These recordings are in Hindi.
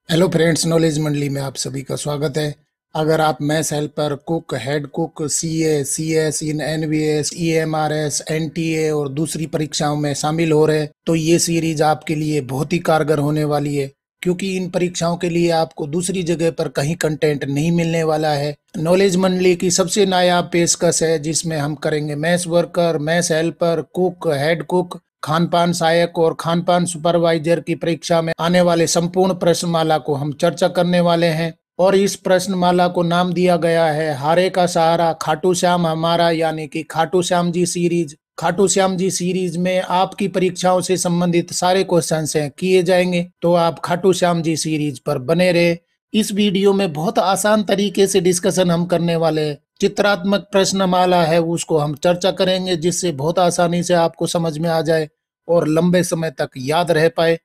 हेलो फ्रेंड्स, नॉलेज मंडली में आप सभी का स्वागत है। अगर आप maths helper, cook, head cook, CA, CS, in NVS, EMRS, NTA और दूसरी परीक्षाओं में शामिल हो रहे हैं तो ये सीरीज आपके लिए बहुत ही कारगर होने वाली है, क्योंकि इन परीक्षाओं के लिए आपको दूसरी जगह पर कहीं कंटेंट नहीं मिलने वाला है। नॉलेज मंडली की सबसे नायाब पेशकश है, जिसमें हम करेंगे maths worker, maths helper, cook, head cook, Khan पान सहायक और खान पान सुपरवाइजर की परीक्षा में आने वाले संपूर्ण प्रश्नमाला को हम चर्चा करने वाले हैं। और इस प्रश्नमाला को नाम दिया गया है हारे का सहारा खाटू श्याम हमारा, यानी कि खाटू श्याम जी सीरीज। खाटू श्याम जी सीरीज में आपकी परीक्षाओं से संबंधित सारे क्वेश्चंस हैं किए जाएंगे, तो आप खाटू श्याम जी सीरीज पर बने रहे। इस वीडियो में बहुत आसान तरीके से डिस्कशन हम करने वाले हैं। चित्रात्मक प्रश्नमाला है उसको हम चर्चा करेंगे, जिससे बहुत आसानी से आपको समझ में आ जाए और लंबे समय तक याद रह पाए।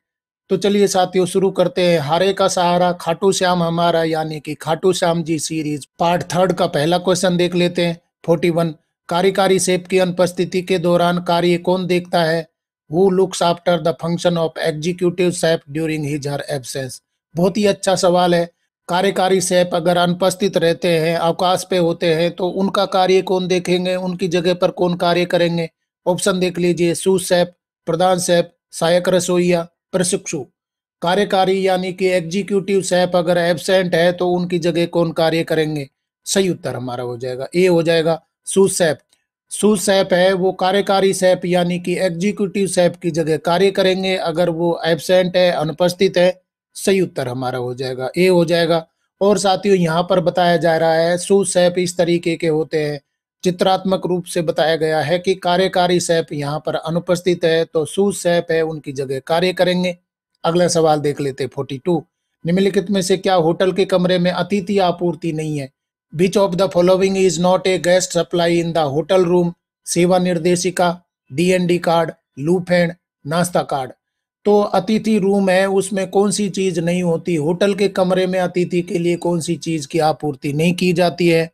तो चलिए साथियों, शुरू करते हैं। हारे का सहारा खाटू श्याम हमारा, यानी कि Khatu Shyam ji series part third का पहला क्वेश्चन देख लेते हैं। 41, कार्यकारी शेफ की अनुपस्थिति के दौरान कार्य कौन देखता है? Who looks after the function of executive chef during his her absence. बहुत ही अच्छा सवाल है। कार्यकारी शेफ अगर अनुपस्थित रहते हैं, अवकाश पे होते हैं, तो उनका कार्य कौन देखेंगे, उनकी जगह पर कौन कार्य करेंगे? ऑप्शन देख लीजिए। सूस शेफ, प्रधान शेफ, सहायक रसोइया, प्रशिक्षु। कार्यकारी यानी कि एग्जीक्यूटिव शेफ अगर एब्सेंट है तो उनकी जगह कौन कार्य करेंगे? सही उत्तर हमारा हो जाएगा ए, हो जाएगा सूस शेफ। सूस शेफ है वो कार्यकारी शेफ यानी कि एग्जीक्यूटिव शेफ की जगह कार्य करेंगे अगर वो एब्सेंट है, अनुपस्थित है। सही उत्तर हमारा हो जाएगा ए, हो जाएगा। और साथियों, यहाँ पर बताया जा रहा है सूस शेफ इस तरीके के होते हैं। चित्रात्मक रूप से बताया गया है कि कार्यकारी शेफ यहाँ पर अनुपस्थित है, तो सूस शेफ है उनकी जगह कार्य करेंगे। अगला सवाल देख लेते हैं। 42, निम्नलिखित में से क्या होटल के कमरे में अतिथि आपूर्ति नहीं है? Which of the following is not a guest supply in the hotel room? सेवा निर्देशिका, डीएनडी कार्ड, लूप हैंड, नाश्ता कार्ड। तो अतिथि रूम है, उसमें कौन सी चीज नहीं होती? होटल के कमरे में अतिथि के लिए कौन सी चीज की आपूर्ति नहीं की जाती है?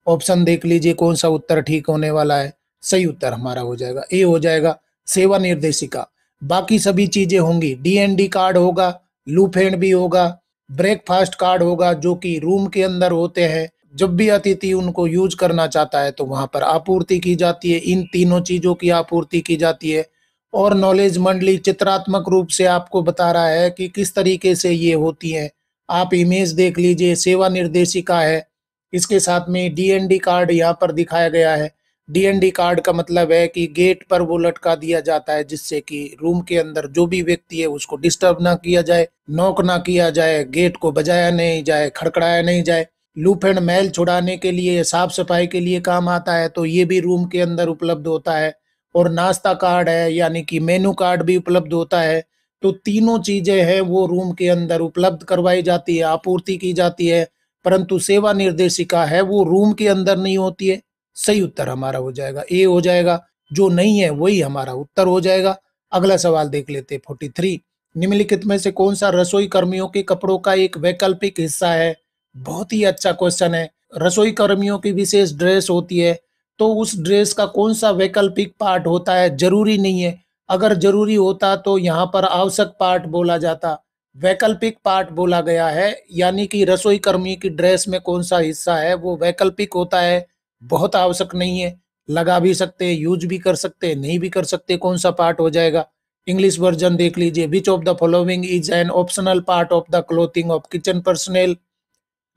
ऑप्शन देख लीजिए कौन सा उत्तर ठीक होने वाला है। सही उत्तर हमारा हो जाएगा ए, हो जाएगा सेवा निर्देशिका। बाकी सभी चीजें होंगी। डीएनडी कार्ड होगा, लूप हैंड भी होगा, ब्रेकफास्ट कार्ड होगा, जो कि रूम के अंदर होते हैं। जब भी अतिथि उनको यूज करना चाहता है तो वहां पर आपूर्ति की जाती है, इन तीनों चीजों की आपूर्ति की जाती है। और नॉलेज मंडली चित्रात्मक रूप से आपको बता रहा है कि किस तरीके से ये होती है। आप इमेज देख लीजिए, सेवा निर्देशिका है, इसके साथ में डीएनडी कार्ड यहाँ पर दिखाया गया है। डीएनडी कार्ड का मतलब है कि गेट पर वो लटका दिया जाता है, जिससे कि रूम के अंदर जो भी व्यक्ति है उसको डिस्टर्ब ना किया जाए, नॉक ना किया जाए, गेट को बजाया नहीं जाए, खड़खड़ाया नहीं जाए। लूप एंड मैल छुड़ाने के लिए, साफ सफाई के लिए काम आता है, तो ये भी रूम के अंदर उपलब्ध होता है। और नाश्ता कार्ड है यानी कि मेनू कार्ड भी उपलब्ध होता है। तो तीनों चीजें हैं वो रूम के अंदर उपलब्ध करवाई जाती है, आपूर्ति की जाती है। परंतु सेवा निर्देशिका है वो रूम के अंदर नहीं होती है। सही उत्तर हमारा हो जाएगा ए, हो जाएगा। जो नहीं है वही हमारा उत्तर हो जाएगा। अगला सवाल देख लेते हैं। 43, निम्नलिखित में से कौन सा रसोई कर्मियों के कपड़ों का एक वैकल्पिक हिस्सा है? बहुत ही अच्छा क्वेश्चन है। रसोई कर्मियों की विशेष ड्रेस होती है, तो उस ड्रेस का कौन सा वैकल्पिक पार्ट होता है? जरूरी नहीं है। अगर जरूरी होता तो यहाँ पर आवश्यक पार्ट बोला जाता, वैकल्पिक पार्ट बोला गया है। यानी कि रसोई कर्मी की ड्रेस में कौन सा हिस्सा है वो वैकल्पिक होता है, बहुत आवश्यक नहीं है। लगा भी सकते हैं, यूज भी कर सकते हैं, नहीं भी कर सकते। कौन सा पार्ट हो जाएगा? इंग्लिश वर्जन देख लीजिए। विच of the following is an optional part of the clothing of kitchen personal?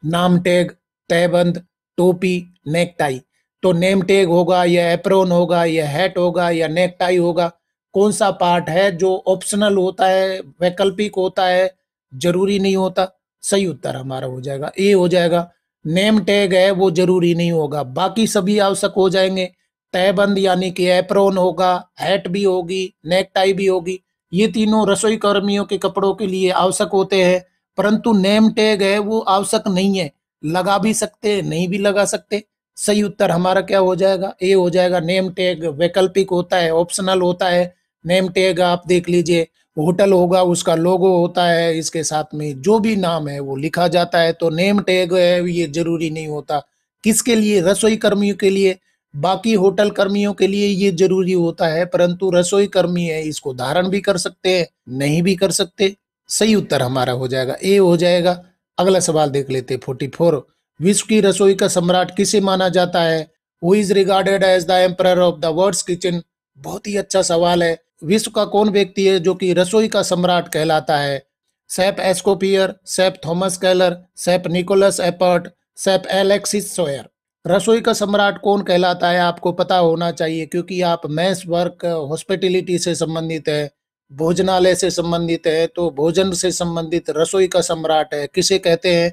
नाम टैग, तहबंद, टोपी, नेक टाई। तो नेम टैग होगा या एप्रोन होगा या हैट होगा या नेक टाई होगा? कौन सा पार्ट है जो ऑप्शनल होता है, वैकल्पिक होता है, जरूरी नहीं होता? सही उत्तर हमारा हो जाएगा ए, हो जाएगा। नेम टैग है वो जरूरी नहीं होगा, बाकी सभी आवश्यक हो जाएंगे। तहबंद यानी कि एप्रोन होगा, हैट भी होगी, नेक टाई भी होगी। ये तीनों रसोई कर्मियों के कपड़ों के लिए आवश्यक होते हैं। परंतु नेम टैग है वो आवश्यक नहीं है, लगा भी सकते हैं, नहीं भी लगा सकते। सही उत्तर हमारा क्या हो जाएगा? ए, हो जाएगा। नेम टैग वैकल्पिक होता है, ऑप्शनल होता है। नेम टैग आप देख लीजिए, होटल होगा उसका लोगो होता है, इसके साथ में जो भी नाम है वो लिखा जाता है। तो नेम टैग है ये जरूरी नहीं होता। किसके लिए? रसोई कर्मियों के लिए। बाकी होटल कर्मियों के लिए ये जरूरी होता है, परंतु रसोई कर्मी है इसको धारण भी कर सकते हैं, नहीं भी कर सकते। सही उत्तर हमारा हो जाएगा ए हो जाएगा। अगला सवाल देख लेते हैं 44। विश्व की रसोई का सम्राट किसे माना जाता है? Who is regarded as the emperor of the world's kitchen. बहुत ही अच्छा सवाल है। विश्व का कौन व्यक्ति है जो कि रसोई का सम्राट कहलाता है? सेप एस्कोपियर, सेप थॉमस केलर, सेप निकोलस एपर्ट, सेप एलेक्सिस सोयर। रसोई का सम्राट कौन कहलाता है आपको पता होना चाहिए, क्योंकि आप मेस वर्क हॉस्पिटैलिटी से संबंधित है, भोजनालय से संबंधित है, तो भोजन से संबंधित रसोई का सम्राट है किसे कहते हैं?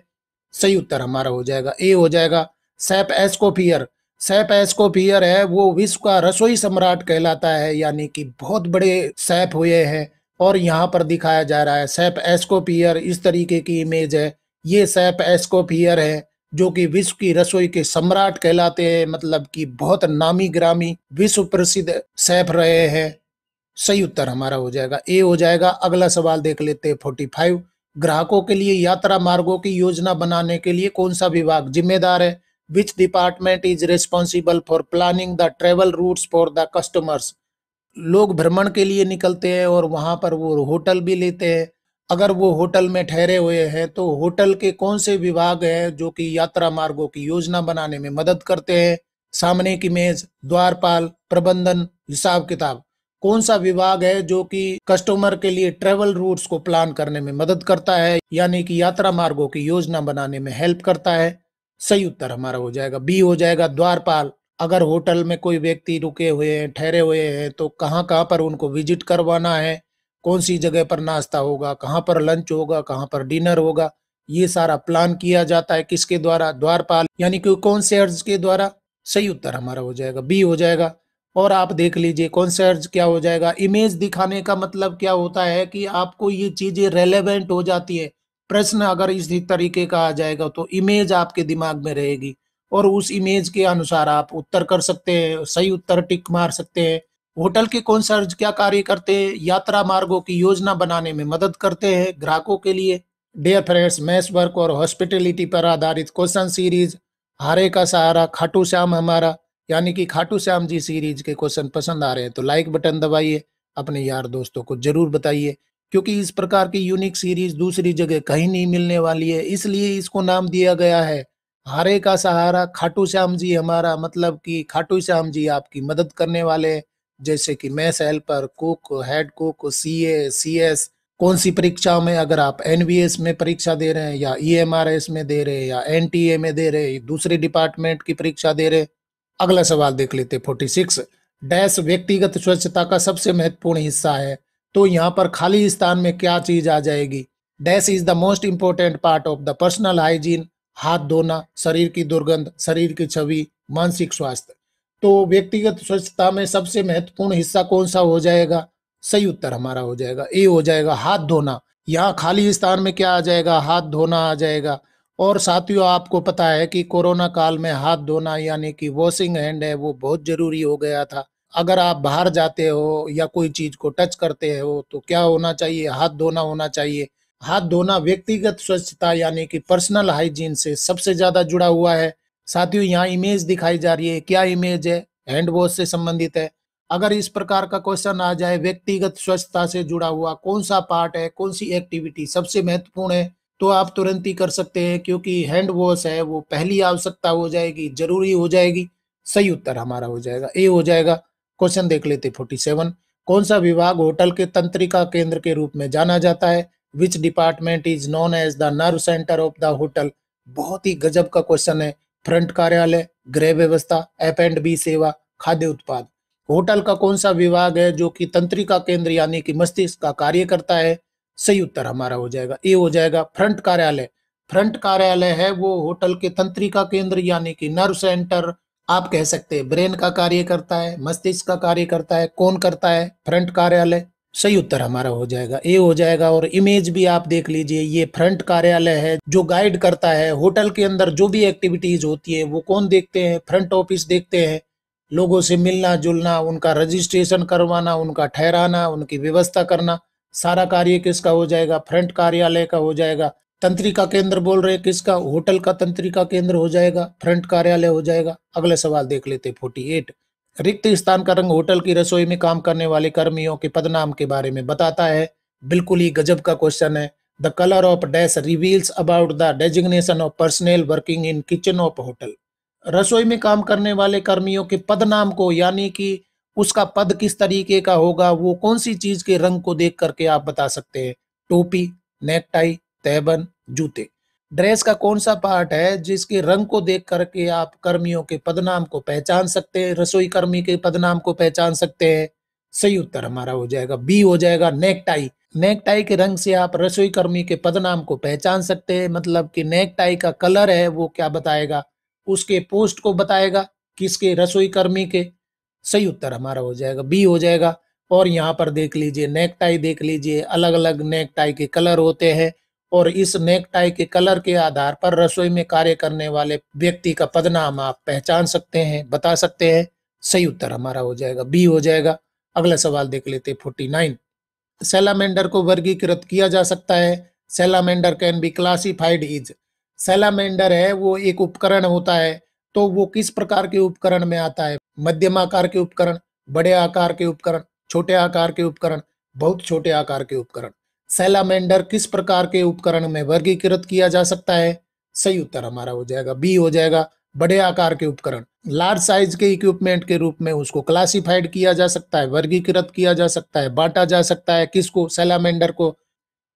सही उत्तर हमारा हो जाएगा ए हो जाएगा। सेप एस्कोपियर। सेप एस्कोपियर है वो विश्व का रसोई सम्राट कहलाता है, यानी कि बहुत बड़े सेप हुए हैं। और यहाँ पर दिखाया जा रहा है सेप एस्कोपियर, इस तरीके की इमेज है। ये सेप एस्कोपियर है जो कि विश्व की रसोई के सम्राट कहलाते हैं, मतलब कि बहुत नामी ग्रामी विश्व प्रसिद्ध शेफ रहे हैं। सही उत्तर हमारा हो जाएगा ए हो जाएगा। अगला सवाल देख लेते हैं 45। ग्राहकों के लिए यात्रा मार्गों की योजना बनाने के लिए कौन सा विभाग जिम्मेदार है? Which department is responsible for planning the travel routes for the customers. लोग भ्रमण के लिए निकलते हैं और वहां पर वो होटल भी लेते हैं। अगर वो होटल में ठहरे हुए हैं तो होटल के कौन से विभाग हैं जो कि यात्रा मार्गों की योजना बनाने में मदद करते हैं? सामने की मेज, द्वारपाल, प्रबंधन, हिसाब किताब। कौन सा विभाग है जो कि कस्टमर के लिए ट्रेवल रूट्स को प्लान करने में मदद करता है, यानी कि यात्रा मार्गों की योजना बनाने में हेल्प करता है? सही उत्तर हमारा हो जाएगा बी हो जाएगा, द्वारपाल। अगर होटल में कोई व्यक्ति रुके हुए हैं, ठहरे हुए हैं, तो कहाँ कहाँ पर उनको विजिट करवाना है, कौन सी जगह पर नाश्ता होगा, कहाँ पर लंच होगा, कहाँ पर डिनर होगा, ये सारा प्लान किया जाता है किसके द्वारा? द्वारपाल, यानी कि कॉन्सियर्ज के द्वारा। सही उत्तर हमारा हो जाएगा बी हो जाएगा। और आप देख लीजिए कॉन्सियर्ज क्या हो जाएगा, इमेज दिखाने का मतलब क्या होता है कि आपको ये चीजें रेलेवेंट हो जाती है। प्रश्न अगर इसी तरीके का आ जाएगा तो इमेज आपके दिमाग में रहेगी और उस इमेज के अनुसार आप उत्तर कर सकते हैं, सही उत्तर टिक मार सकते हैं। होटल के कॉन्सर्ज क्या कार्य करते हैं? यात्रा मार्गों की योजना बनाने में मदद करते हैं ग्राहकों के लिए। डियर फ्रेंड्स, मैस वर्क और हॉस्पिटैलिटी पर आधारित क्वेश्चन सीरीज हारे का सहारा खाटू श्याम हमारा, यानी कि खाटू श्याम जी सीरीज के क्वेश्चन पसंद आ रहे हैं तो लाइक बटन दबाइए, अपने यार दोस्तों को जरूर बताइए, क्योंकि इस प्रकार की यूनिक सीरीज दूसरी जगह कहीं नहीं मिलने वाली है, इसलिए इसको नाम दिया गया है हारे का सहारा खाटू श्याम जी हमारा। मतलब कि खाटू श्याम जी आपकी मदद करने वाले हैं, जैसे कि mess helper, cook, head cook, CA, CS. कौन सी परीक्षाओं में, अगर आप एनवीएस में परीक्षा दे रहे हैं या ईएमआरएस में दे रहे हैं या एनटीए में दे रहे हैं, दूसरे डिपार्टमेंट की परीक्षा दे रहे हैं। अगला सवाल देख लेते 46। डैश व्यक्तिगत स्वच्छता का सबसे महत्वपूर्ण हिस्सा है, तो यहाँ पर खाली स्थान में क्या चीज आ जाएगी? Dash is the most important part of the personal hygiene. हाथ धोना, शरीर की दुर्गंध, शरीर की छवि, मानसिक स्वास्थ्य। तो व्यक्तिगत स्वच्छता में सबसे महत्वपूर्ण हिस्सा कौन सा हो जाएगा? सही उत्तर हमारा हो जाएगा ए हो जाएगा, हाथ धोना। यहाँ खाली स्थान में क्या आ जाएगा? हाथ धोना आ जाएगा। और साथियों, आपको पता है कि कोरोना काल में हाथ धोना यानी कि वॉशिंग हैंड है वो बहुत जरूरी हो गया था। अगर आप बाहर जाते हो या कोई चीज को टच करते हो तो क्या होना चाहिए? हाथ धोना होना चाहिए। हाथ धोना व्यक्तिगत स्वच्छता यानी कि पर्सनल हाइजीन से सबसे ज्यादा जुड़ा हुआ है। साथियों, यहाँ इमेज दिखाई जा रही है, क्या इमेज है? हैंड वॉश से संबंधित है। अगर इस प्रकार का क्वेश्चन आ जाए व्यक्तिगत स्वच्छता से जुड़ा हुआ कौन सा पार्ट है, कौन सी एक्टिविटी सबसे महत्वपूर्ण है, तो आप तुरंत ही कर सकते हैं, क्योंकि हैंड वॉश है वो पहली आवश्यकता हो जाएगी, जरूरी हो जाएगी। सही उत्तर हमारा हो जाएगा ए हो जाएगा। क्वेश्चन देख लेते 47। कौन सा विभाग होटल के तंत्रिका केंद्र के रूप में जाना जाता है? Which department is known as the nerve centre of the hotel. बहुत ही गजब का क्वेश्चन है। फ्रंट कार्यालय, गृह व्यवस्था, एफ एंड बी सेवा, खाद्य उत्पाद। होटल का कौन सा विभाग है जो कि तंत्रिका केंद्र यानी कि मस्तिष्क का कार्य करता है? सही उत्तर हमारा हो जाएगा ए हो जाएगा, फ्रंट कार्यालय। फ्रंट कार्यालय है वो होटल के तंत्रिका केंद्र यानी कि नर्व सेंटर, आप कह सकते हैं। ब्रेन का कार्य करता है, मस्तिष्क का कार्य करता है, कौन करता है? फ्रंट कार्यालय। सही उत्तर हमारा हो जाएगा ए हो जाएगा। और इमेज भी आप देख लीजिए, ये फ्रंट कार्यालय है जो गाइड करता है होटल के अंदर जो भी एक्टिविटीज होती है वो कौन देखते हैं? फ्रंट ऑफिस देखते हैं। लोगों से मिलना जुलना, उनका रजिस्ट्रेशन करवाना, उनका ठहराना, उनकी व्यवस्था करना, सारा कार्य किसका हो जाएगा? फ्रंट कार्यालय का हो जाएगा। तंत्रिका केंद्र बोल रहे किसका? होटल का तंत्रिका केंद्र हो जाएगा, फ्रंट कार्यालय हो जाएगा। अगले सवाल देख लेते 48। रिक्त स्थान का रंग होटल की रसोई में काम करने वाले कर्मियों के पदनाम के बारे में बताता है। बिल्कुल ही गजब का क्वेश्चन है। The colour of dash reveals about the designation of personal working in kitchen of hotel. रसोई में काम करने वाले कर्मियों के पद नाम को, यानी कि उसका पद किस तरीके का होगा, वो कौन सी चीज के रंग को देख करके आप बता सकते हैं। टोपी, नेकटाई, तहबंद, जूते। ड्रेस का कौन सा पार्ट है जिसके रंग को देख करके आप कर्मियों के पदनाम को पहचान सकते हैं, रसोई कर्मी के पदनाम को पहचान सकते हैं। सही उत्तर हमारा हो जाएगा बी, हो जाएगा नेकटाई। नेकटाई के रंग से आप रसोई कर्मी के पदनाम को पहचान सकते हैं, मतलब कि नेकटाई का कलर है वो क्या बताएगा, उसके पोस्ट को बताएगा, किसके, रसोई कर्मी के। सही उत्तर हमारा हो जाएगा बी, हो जाएगा। और यहाँ पर देख लीजिए नेकटाई, देख लीजिए अलग अलग नेकटाई के कलर होते हैं, और इस नेकटाई के कलर के आधार पर रसोई में कार्य करने वाले व्यक्ति का पदनाम आप पहचान सकते हैं, बता सकते हैं। सही उत्तर हमारा हो जाएगा बी, हो जाएगा। अगला सवाल देख लेते 49। सैलामेंडर को वर्गीकृत किया जा सकता है। Salamander can be classified is. Salamander है वो एक उपकरण होता है, तो वो किस प्रकार के उपकरण में आता है। मध्यम आकार के उपकरण, बड़े आकार के उपकरण, छोटे आकार के उपकरण, बहुत छोटे आकार के उपकरण। सैलामेंडर किस प्रकार के उपकरण में वर्गीकृत किया जा सकता है। सही उत्तर हमारा हो जाएगा बी, हो जाएगा, बड़े आकार के उपकरण। लार्ज साइज के इक्विपमेंट के रूप में उसको क्लासिफाइड किया जा सकता है, वर्गीकृत किया जा सकता है, बांटा जा सकता है, किसको, सैलामेंडर को।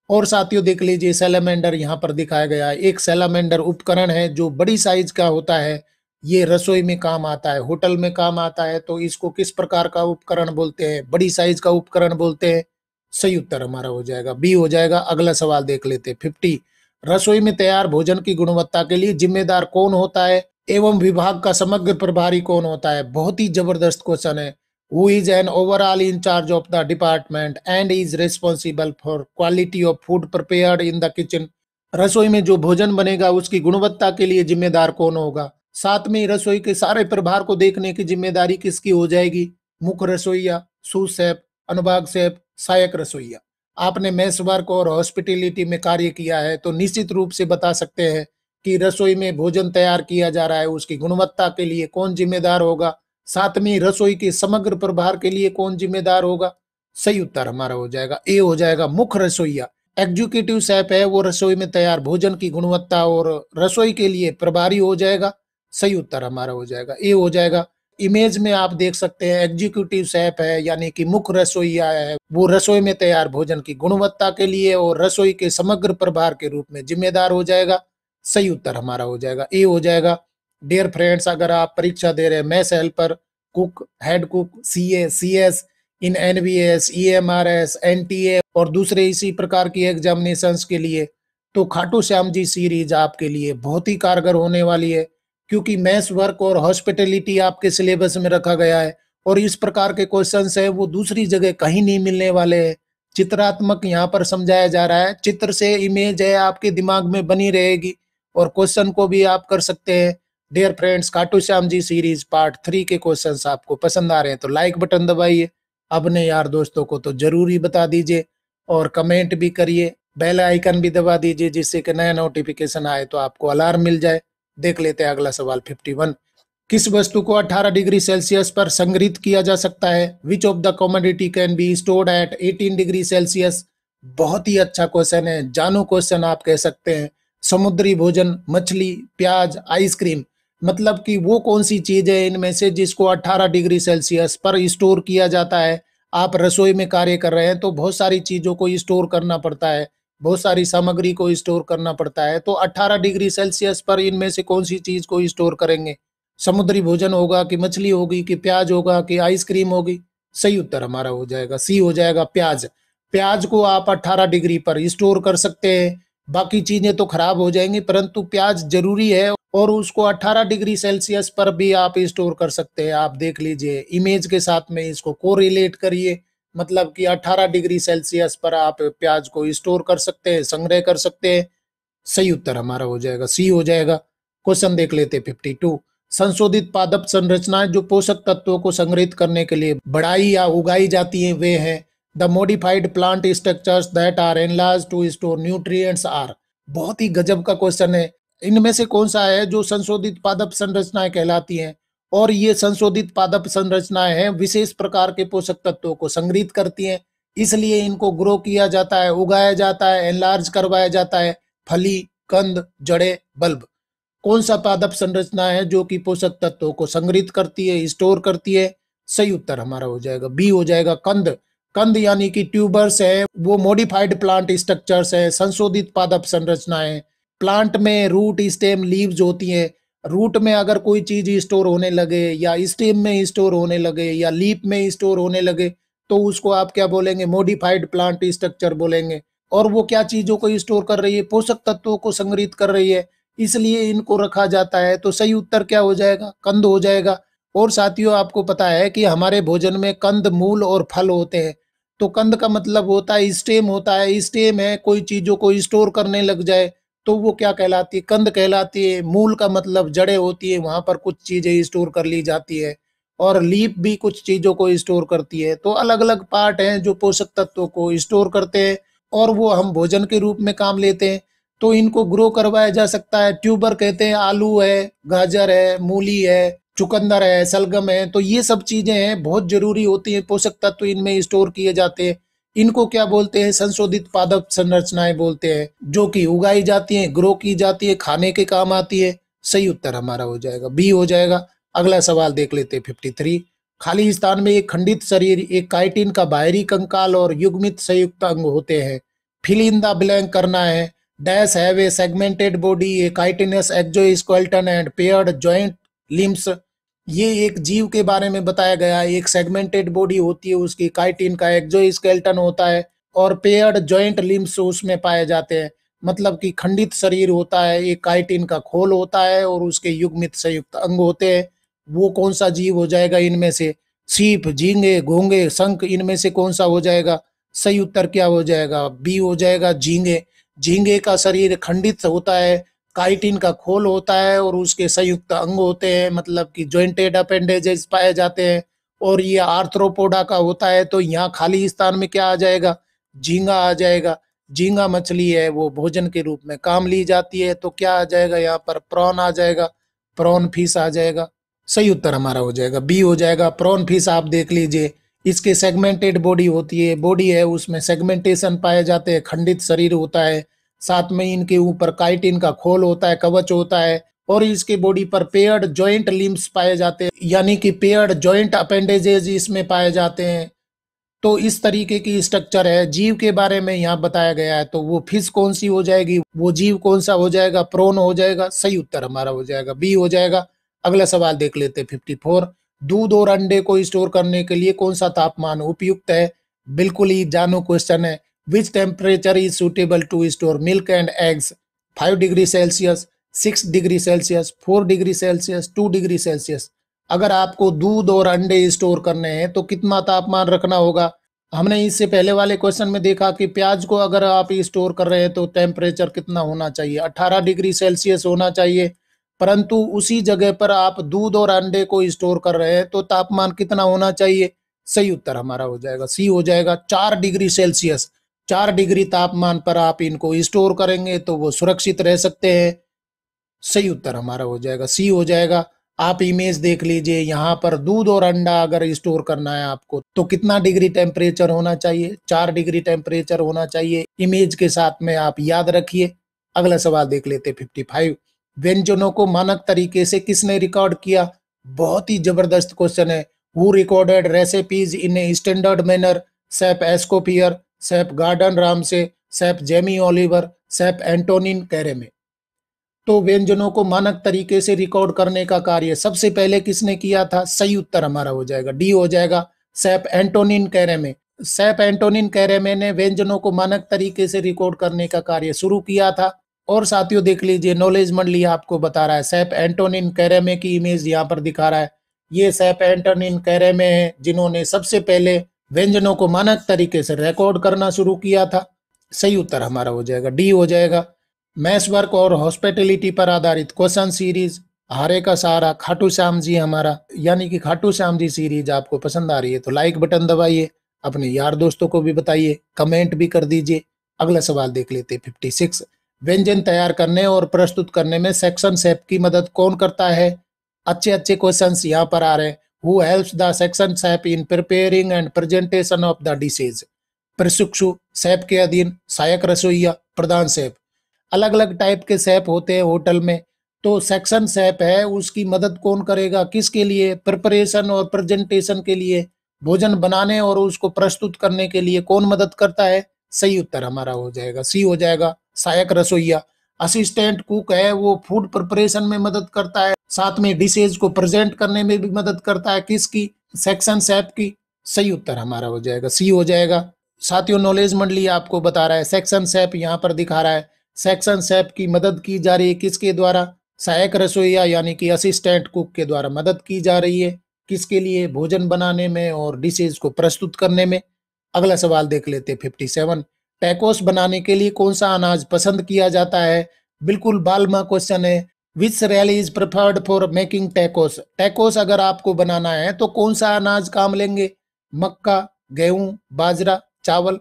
और साथियों देख लीजिए सैलामेंडर यहाँ पर दिखाया गया है। एक सैलामेंडर उपकरण है जो बड़ी साइज का होता है, ये रसोई में काम आता है, होटल में काम आता है, तो इसको किस प्रकार का उपकरण बोलते हैं, बड़ी साइज का उपकरण बोलते हैं। सही उत्तर हमारा हो जाएगा बी, हो जाएगा। अगला सवाल देख लेते हैं 50। रसोई में तैयार भोजन की गुणवत्ता के लिए जिम्मेदार कौन होता है एवं विभाग का समग्र प्रभारी कौन होता है। बहुत ही जबरदस्त क्वेश्चन है। Who is an overall in charge of the department and is responsible for quality of food prepared in the kitchen. रसोई में जो भोजन बनेगा उसकी गुणवत्ता के लिए जिम्मेदार कौन होगा। साथ में रसोई के सारे प्रभार को देखने की जिम्मेदारी किसकी हो जाएगी। मुख्य रसोईया, सूस शेफ, अनुभाग शेफ, सहायक रसोईया। आपने मेस वर्क और हॉस्पिटैलिटी में कार्य किया है तो निश्चित रूप से बता सकते हैं कि रसोई में भोजन तैयार किया जा रहा है उसकी गुणवत्ता के लिए कौन जिम्मेदार होगा। साथ में रसोई के समग्र प्रभार के लिए कौन जिम्मेदार होगा। सही उत्तर हमारा हो जाएगा ए, हो जाएगा, मुख्य रसोईया। एग्जीक्यूटिव शेफ है वो रसोई में तैयार भोजन की गुणवत्ता और रसोई के लिए प्रभारी हो जाएगा। सही उत्तर हमारा हो जाएगा ए, हो जाएगा। इमेज में आप देख सकते हैं एग्जीक्यूटिव शेफ है यानी कि मुख्य रसोईया है, वो रसोई में तैयार भोजन की गुणवत्ता के लिए और रसोई के समग्र प्रभार के रूप में जिम्मेदार हो जाएगा। सही उत्तर हमारा हो जाएगा ए, हो जाएगा। डियर फ्रेंड्स, अगर आप परीक्षा दे रहे हैं mess helper, cook, head cook, CA, CS, in NVS, EMRS, NTA और दूसरे इसी प्रकार की एग्जामिनेशंस के लिए, तो खाटू श्याम जी सीरीज आपके लिए बहुत ही कारगर होने वाली है, क्योंकि मैथ्स वर्क और हॉस्पिटैलिटी आपके सिलेबस में रखा गया है और इस प्रकार के क्वेश्चंस है वो दूसरी जगह कहीं नहीं मिलने वाले हैं। चित्रात्मक यहाँ पर समझाया जा रहा है, चित्र से इमेज है आपके दिमाग में बनी रहेगी और क्वेश्चन को भी आप कर सकते हैं। Dear friends, Khatu Shyam ji series part 3 के क्वेश्चंस आपको पसंद आ रहे हैं तो लाइक बटन दबाइए, अपने यार दोस्तों को तो जरूर ही बता दीजिए और कमेंट भी करिए, बेल आइकन भी दबा दीजिए जिससे कि नया नोटिफिकेशन आए तो आपको अलार्म मिल जाए। देख लेते हैं अगला सवाल 51। किस वस्तु को 18 डिग्री सेल्सियस पर संग्रहित किया जा सकता है। Which of the commodity can be stored at 18 degree Celsius. बहुत ही अच्छा क्वेश्चन है, जानू क्वेश्चन आप कह सकते हैं। समुद्री भोजन, मछली, प्याज, आइसक्रीम, मतलब कि वो कौन सी चीज है इनमें से जिसको 18 डिग्री सेल्सियस पर स्टोर किया जाता है। आप रसोई में कार्य कर रहे हैं तो बहुत सारी चीजों को स्टोर करना पड़ता है, बहुत सारी सामग्री को स्टोर करना पड़ता है, तो 18 डिग्री सेल्सियस पर इनमें से कौन सी चीज को स्टोर करेंगे। समुद्री भोजन होगा कि मछली होगी कि प्याज होगा कि आइसक्रीम होगी। सही उत्तर हमारा हो जाएगा सी, हो जाएगा, प्याज। प्याज को आप 18 डिग्री पर स्टोर कर सकते हैं, बाकी चीजें तो खराब हो जाएंगी परंतु प्याज जरूरी है और उसको 18 डिग्री सेल्सियस पर भी आप स्टोर कर सकते हैं। आप देख लीजिए इमेज के साथ में इसको कोरिलेट करिए, मतलब कि 18 डिग्री सेल्सियस पर आप प्याज को स्टोर कर सकते हैं, संग्रह कर सकते हैं। सही उत्तर हमारा हो जाएगा सी, हो जाएगा। क्वेश्चन देख लेते हैं 52। संशोधित पादप संरचनाएं जो पोषक तत्वों को संग्रहित करने के लिए बढ़ाई या उगाई जाती हैं वे हैं। The modified plant structures that are enlarged to store nutrients are. बहुत ही गजब का क्वेश्चन है। इनमें से कौन सा है जो संशोधित पादप संरचनाएं कहलाती हैं, और ये संशोधित पादप संरचनाएं हैं विशेष प्रकार के पोषक तत्वों को संग्रहित करती हैं। इसलिए इनको ग्रो किया जाता है, उगाया जाता है, एनलार्ज करवाया जाता है। फली, कंद, जड़े, बल्ब। कौन सा पादप संरचना है जो कि पोषक तत्वों को संग्रहित करती है, स्टोर करती है? सही उत्तर हमारा हो जाएगा बी हो जाएगा, कंद। कंद यानी कि ट्यूबर्स है, वो मॉडिफाइड प्लांट स्ट्रक्चर्स है, संशोधित पादप संरचना है। प्लांट में रूट, स्टेम, लीव्स होती है। रूट में अगर कोई चीज स्टोर होने लगे, या स्टेम में स्टोर होने लगे, या लीफ में स्टोर होने लगे, तो उसको आप क्या बोलेंगे? मॉडिफाइड प्लांट स्ट्रक्चर बोलेंगे। और वो क्या चीजों को स्टोर कर रही है? पोषक तत्वों को संग्रहित कर रही है, इसलिए इनको रखा जाता है। तो सही उत्तर क्या हो जाएगा? कंद हो जाएगा। और साथियों, आपको पता है कि हमारे भोजन में कंद, मूल और फल होते हैं। तो कंद का मतलब होता है स्टेम होता है। स्टेम है, कोई चीजों को स्टोर करने लग जाए तो वो क्या कहलाती है? कंद कहलाती है। मूल का मतलब जड़ें होती है, वहां पर कुछ चीजें स्टोर कर ली जाती है। और लीफ भी कुछ चीजों को स्टोर करती है। तो अलग अलग पार्ट हैं जो पोषक तत्वों को स्टोर करते हैं, और वो हम भोजन के रूप में काम लेते हैं। तो इनको ग्रो करवाया जा सकता है। ट्यूबर कहते हैं, आलू है, गाजर है, मूली है, चुकंदर है, सलगम है। तो ये सब चीजें हैं, बहुत जरूरी होती हैं, पोषक तत्व इनमें स्टोर किए जाते हैं। इनको क्या बोलते हैं? संशोधित पादप संरचनाएं बोलते हैं, जो कि उगाई जाती हैं, ग्रो की जाती है, खाने के काम आती है। सही उत्तर हमारा हो जाएगा बी हो जाएगा। अगला सवाल देख लेते हैं 53। खाली स्थान में एक खंडित शरीर, एक काइटिन का बाहरी कंकाल और युग्मित संयुक्त अंग होते हैं। फिल इन द ब्लैंक करना है। Dash have a segmented body, A chitinous exoskeleton and paired joint limbs. ये एक जीव के बारे में बताया गया है। एक सेगमेंटेड बॉडी होती है उसकी, काइटिन का एक्सोस्केलेटन होता है, और पेयर्ड जॉइंट लिम्स उसमें पाए जाते हैं। मतलब कि खंडित शरीर होता है, एक काइटिन का खोल होता है और उसके युग्मित संयुक्त अंग होते हैं। वो कौन सा जीव हो जाएगा इनमें से? सीप, झींगे, घोंगे, शंख, इनमें से कौन सा हो जाएगा? सही उत्तर क्या हो जाएगा? बी हो जाएगा, झींगे। झींगे का शरीर खंडित होता है, काइटिन का खोल होता है और उसके संयुक्त अंग होते हैं, मतलब कि जॉइंटेड अपेंडेजेस पाए जाते हैं। और ये आर्थ्रोपोडा का होता है। तो यहाँ खाली स्थान में क्या आ जाएगा? झींगा आ जाएगा। झींगा मछली है, वो भोजन के रूप में काम ली जाती है। तो क्या आ जाएगा यहाँ पर? प्रॉन आ जाएगा, प्रॉन फिश आ जाएगा। सही उत्तर हमारा हो जाएगा बी हो जाएगा, प्रॉन फिश। आप देख लीजिए, इसके सेगमेंटेड बॉडी होती है, बॉडी है उसमें सेगमेंटेशन पाए जाते हैं, खंडित शरीर होता है। साथ में इनके ऊपर काइटिन का खोल होता है, कवच होता है, और इसके बॉडी पर पेयर्ड जॉइंट लिम्स पाए जाते हैं, यानी कि पेयर्ड जॉइंट अपेंडेजेस इसमें पाए जाते हैं। तो इस तरीके की स्ट्रक्चर है। जीव के बारे में यहाँ बताया गया है। तो वो फिश कौन सी हो जाएगी? वो जीव कौन सा हो जाएगा? प्रोन हो जाएगा। सही उत्तर हमारा हो जाएगा बी हो जाएगा। अगला सवाल देख लेते हैं 54। दूध और अंडे को स्टोर करने के लिए कौन सा तापमान उपयुक्त है? बिल्कुल ही जानू क्वेश्चन है। Which temperature is suitable to store milk and eggs? 5 degree Celsius, 6 degree Celsius, 4 degree Celsius, 2 degree Celsius. अगर आपको दूध और अंडे स्टोर करने हैं तो कितना तापमान रखना होगा? हमने इससे पहले वाले क्वेश्चन में देखा कि प्याज को अगर आप स्टोर कर रहे हैं तो टेम्परेचर कितना होना चाहिए? 18 डिग्री सेल्सियस होना चाहिए। परंतु उसी जगह पर आप दूध और अंडे को स्टोर कर रहे हैं तो तापमान कितना होना चाहिए? सही उत्तर हमारा हो जाएगा सी हो जाएगा, 4 डिग्री सेल्सियस। 4 डिग्री तापमान पर आप इनको स्टोर करेंगे तो वो सुरक्षित रह सकते हैं। सही उत्तर हमारा हो जाएगा सी हो जाएगा। आप इमेज देख लीजिए, यहाँ पर दूध और अंडा अगर स्टोर करना है आपको तो कितना डिग्री टेम्परेचर होना चाहिए? 4 डिग्री टेम्परेचर होना चाहिए। इमेज के साथ में आप याद रखिए। अगला सवाल देख लेते 55। व्यंजनों को मानक तरीके से किसने रिकॉर्ड किया? बहुत ही जबरदस्त क्वेश्चन है। Who recorded recipes in a standard manner? सेप एस्कोपियर, सेप गार्डन रामसे, सेप जेमी ओलिवर, सेप एंटोनिन कैरेमे। तो व्यंजनों को मानक तरीके से रिकॉर्ड करने का कार्य सबसे पहले किसने किया था? सही उत्तर हमारा हो जाएगा डी हो जाएगा, सेप एंटोनिन कैरेमे। सेप एंटोनिन कैरेमे ने व्यंजनों को मानक तरीके से रिकॉर्ड करने का कार्य शुरू किया था। और साथियों देख लीजिए, नॉलेज मंडली आपको बता रहा है, सेप एंटोनिन कैरेमे की इमेज यहाँ पर दिखा रहा है। ये सेप एंटोनिन कैरेमे है जिन्होंने सबसे पहले व्यंजनों को मानक तरीके से रिकॉर्ड करना शुरू किया था। सही उत्तर हमारा हो जाएगा डी हो जाएगा। मैस वर्क और हॉस्पिटैलिटी पर आधारित क्वेश्चन सीरीज हारे का सहारा खाटू श्याम जी हमारा, यानी कि खाटू श्याम जी सीरीज आपको पसंद आ रही है तो लाइक बटन दबाइए, अपने यार दोस्तों को भी बताइए, कमेंट भी कर दीजिए। अगला सवाल देख लेते हैं 56। व्यंजन तैयार करने और प्रस्तुत करने में सेक्शन शेफ की मदद कौन करता है? अच्छे अच्छे क्वेश्चंस यहाँ पर आ रहे हैं। Who helps the section chef in preparing and presentation of the dishes? प्रशिक्षु, शेफ के अधीन, सहायक रसोइया, प्रधान शेफ। अलग अलग टाइप के शेफ होते हैं होटल में। तो सेक्शन शेफ है, उसकी मदद कौन करेगा, किसके लिए? प्रिपरेशन और प्रेजेंटेशन के लिए, भोजन बनाने और उसको प्रस्तुत करने के लिए कौन मदद करता है? सही उत्तर हमारा हो जाएगा सी हो जाएगा, सहायक रसोइया। असिस्टेंट कुक है, वो फूड प्रिपरेशन में मदद करता है, साथ में डिशेज को प्रेजेंट करने में भी मदद करता है। किसकी? सेक्शन शेफ की। सही उत्तर हमारा हो जाएगा सी हो जाएगा। साथियों, नॉलेज मंडली आपको बता रहा है सेक्शन शेफ यहाँ पर दिखा रहा है। सेक्शन शेफ की मदद की जा रही है किसके द्वारा? सहायक रसोइया यानी कि असिस्टेंट कुक के द्वारा मदद की जा रही है। किसके लिए? भोजन बनाने में और डिशेज को प्रस्तुत करने में। अगला सवाल देख लेते हैं 57। टैकोस बनाने के लिए कौन सा अनाज पसंद किया जाता है? बिल्कुल बालमा क्वेश्चन है। विच cereal is preferred for making tacos? Tacos अगर आपको बनाना है तो कौन सा अनाज काम लेंगे? मक्का, गेहूं, बाजरा, चावल।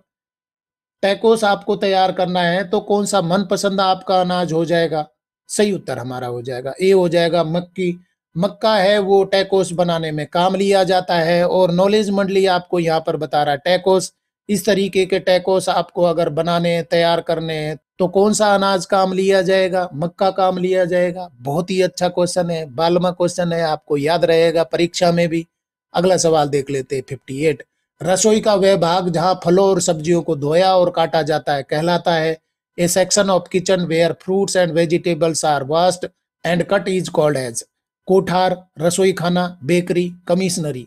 टैकोस आपको तैयार करना है तो कौन सा मनपसंद आपका अनाज हो जाएगा? सही उत्तर हमारा हो जाएगा ए हो जाएगा, मक्की। मक्का है वो टैकोस बनाने में काम लिया जाता है। और नॉलेज मंडली आपको यहाँ पर बता रहा है टैकोस, इस तरीके के टैकोस आपको अगर बनाने हैं, तैयार करने हैं, तो कौन सा अनाज काम लिया जाएगा? मक्का काम लिया जाएगा। बहुत ही अच्छा क्वेश्चन है, बालमा क्वेश्चन है, आपको याद रहेगा परीक्षा में भी। अगला सवाल देख लेते हैं 58। रसोई का वह भाग जहां फलों और सब्जियों को धोया और काटा जाता है कहलाता है? A section of kitchen where fruits and vegetables are washed and cut is called as? कोठार, रसोई खाना, बेकरी, कमिश्नरी।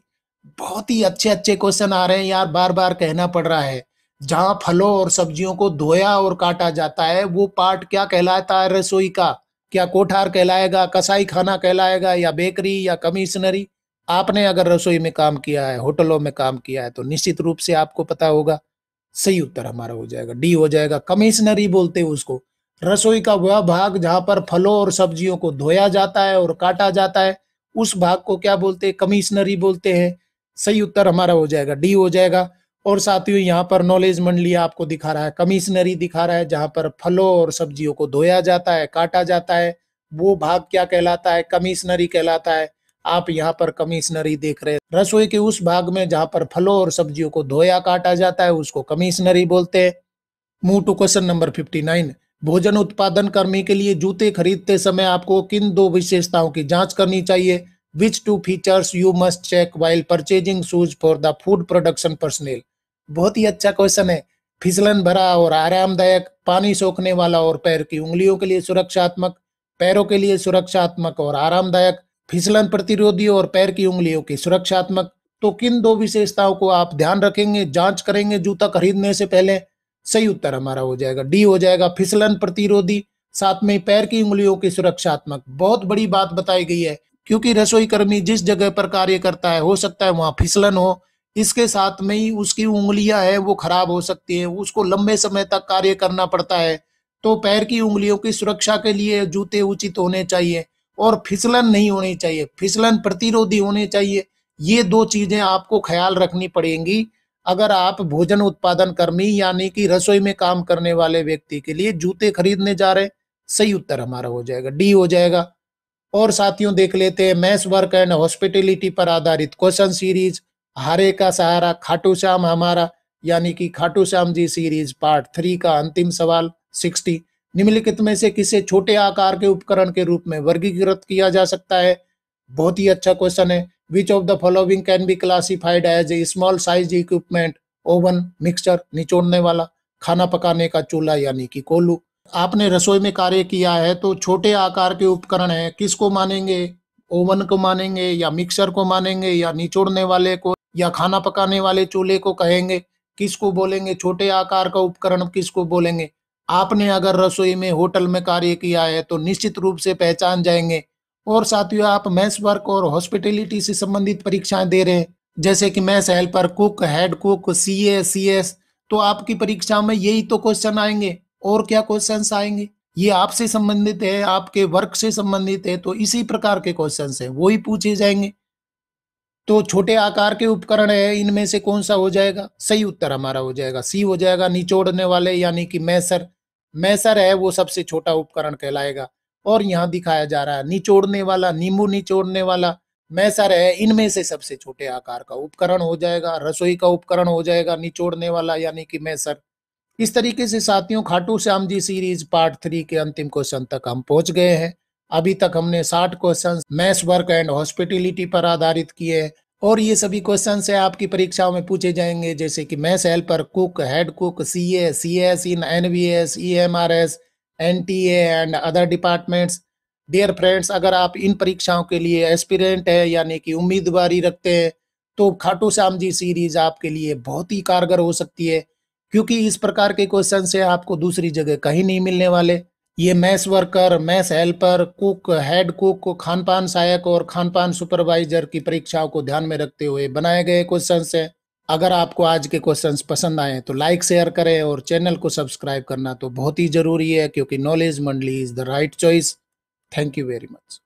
बहुत ही अच्छे अच्छे क्वेश्चन आ रहे हैं यार, बार बार कहना पड़ रहा है। जहां फलों और सब्जियों को धोया और काटा जाता है वो पार्ट क्या कहलाता है रसोई का? क्या कोठार कहलाएगा, कसाई खाना कहलाएगा, या बेकरी, या कमिश्नरी? आपने अगर रसोई में काम किया है, होटलों में काम किया है, तो निश्चित रूप से आपको पता होगा। सही उत्तर हमारा हो जाएगा डी हो जाएगा, कमिश्नरी बोलते हैं उसको। रसोई का वह भाग जहां पर फलों और सब्जियों को धोया जाता है और काटा जाता है, उस भाग को क्या बोलते हैं? कमिश्नरी बोलते हैं। सही उत्तर हमारा हो जाएगा डी हो जाएगा। और साथियों, यहाँ पर नॉलेज मंडली आपको दिखा रहा है, कमिश्नरी दिखा रहा है, जहां पर फलों और सब्जियों को धोया जाता है, काटा जाता है, वो भाग क्या कहलाता है? कमिश्नरी कहलाता है। आप यहाँ पर कमिश्नरी देख रहे हैं। रसोई के उस भाग में जहां पर फलों और सब्जियों को धोया काटा जाता है उसको कमिश्नरी बोलते हैं। Move to question number 59। भोजन उत्पादन करने के लिए जूते खरीदते समय आपको किन दो विशेषताओं की जांच करनी चाहिए? Which two features you must check while purchasing shoes for the food production personal? बहुत ही अच्छा क्वेश्चन है। फिसलन भरा और आरामदायक, पानी सोखने वाला और पैर की उंगलियों के लिए सुरक्षात्मक, पैरों के लिए सुरक्षात्मक और आरामदायक, फिसलन प्रतिरोधी और पैर की उंगलियों की सुरक्षात्मक। तो किन दो विशेषताओं को आप ध्यान रखेंगे, जांच करेंगे जूता खरीदने से पहले? सही उत्तर हमारा हो जाएगा डी हो जाएगा, फिसलन प्रतिरोधी, साथ में पैर की उंगलियों की सुरक्षात्मक। बहुत बड़ी बात बताई गई है, क्योंकि रसोई कर्मी जिस जगह पर कार्य करता है, हो सकता है वहां फिसलन हो, इसके साथ में ही उसकी उंगलियां है वो खराब हो सकती है, उसको लंबे समय तक कार्य करना पड़ता है। तो पैर की उंगलियों की सुरक्षा के लिए जूते उचित होने चाहिए और फिसलन नहीं होनी चाहिए, फिसलन प्रतिरोधी होने चाहिए। ये दो चीजें आपको ख्याल रखनी पड़ेंगी अगर आप भोजन उत्पादन कर्मी यानी कि रसोई में काम करने वाले व्यक्ति के लिए जूते खरीदने जा रहे हैं। सही उत्तर हमारा हो जाएगा डी हो जाएगा। और साथियों, देख लेते हैं मैस वर्क एंड हॉस्पिटलिटी पर आधारित क्वेश्चन सीरीज, हारे का सहारा खाटू श्याम हमारा, यानी कि खाटू श्याम जी सीरीज पार्ट 3 का अंतिम सवाल 60। निम्नलिखित में से किसे छोटे आकार के उपकरण के रूप में वर्गीकृत किया जा सकता है? बहुत ही अच्छा क्वेश्चन है। Which of the following can be classified as a small size equipment? Oven, mixture, निचोड़ने वाला, खाना पकाने का चूल्हा यानी कि कोल्हू। आपने रसोई में कार्य किया है तो छोटे आकार के उपकरण है, किसको मानेंगे? ओवन को मानेंगे, या मिक्सर को मानेंगे, या निचोड़ने वाले को, या खाना पकाने वाले चूल्हे को कहेंगे? किसको बोलेंगे छोटे आकार का उपकरण, किसको बोलेंगे? आपने अगर रसोई में, होटल में कार्य किया है तो निश्चित रूप से पहचान जाएंगे। और साथियों, आप मैस वर्क और हॉस्पिटलिटी से संबंधित परीक्षाएं दे रहे हैं, जैसे कि mess helper, cook, head cook, CA, CS, तो आपकी परीक्षा में यही तो क्वेश्चन आएंगे। और क्या क्वेश्चंस आएंगे? ये आपसे संबंधित है, आपके वर्क से संबंधित है, तो इसी प्रकार के क्वेश्चंस हैं, वो ही पूछे जाएंगे। तो छोटे आकार के उपकरण है, इनमें से कौन सा हो जाएगा? सही उत्तर हमारा हो जाएगा सी हो जाएगा, निचोड़ने वाले यानी कि मैसर। मैसर है वो सबसे छोटा उपकरण कहलाएगा। और यहाँ दिखाया जा रहा है निचोड़ने वाला, नींबू निचोड़ने वाला, मैसर है, इनमें से सबसे छोटे आकार का उपकरण हो जाएगा, रसोई का उपकरण हो जाएगा निचोड़ने वाला यानी कि मैसर। इस तरीके से साथियों खाटू श्याम जी सीरीज पार्ट 3 के अंतिम क्वेश्चन तक हम पहुंच गए हैं। अभी तक हमने 60 question mess work and hospitality पर आधारित किए हैं और ये सभी क्वेश्चन से आपकी परीक्षाओं में पूछे जाएंगे, जैसे कि mess helper, cook, head cook, CA, CS in NVS, EMRS, NTA and other departments. Dear friends, अगर आप इन परीक्षाओं के लिए एस्पिरेंट है यानी कि उम्मीदवारी रखते हैं तो खाटू श्याम जी सीरीज आपके लिए बहुत ही कारगर हो सकती है, क्योंकि इस प्रकार के क्वेश्चन से आपको दूसरी जगह कहीं नहीं मिलने वाले। ये mess worker, mess helper, cook, head cook, खानपान सहायक और खानपान सुपरवाइजर की परीक्षाओं को ध्यान में रखते हुए बनाए गए क्वेश्चंस हैं। अगर आपको आज के क्वेश्चंस पसंद आए तो लाइक शेयर करें और चैनल को सब्सक्राइब करना तो बहुत ही जरूरी है, क्योंकि नॉलेज मंडली is the right choice. Thank you very much.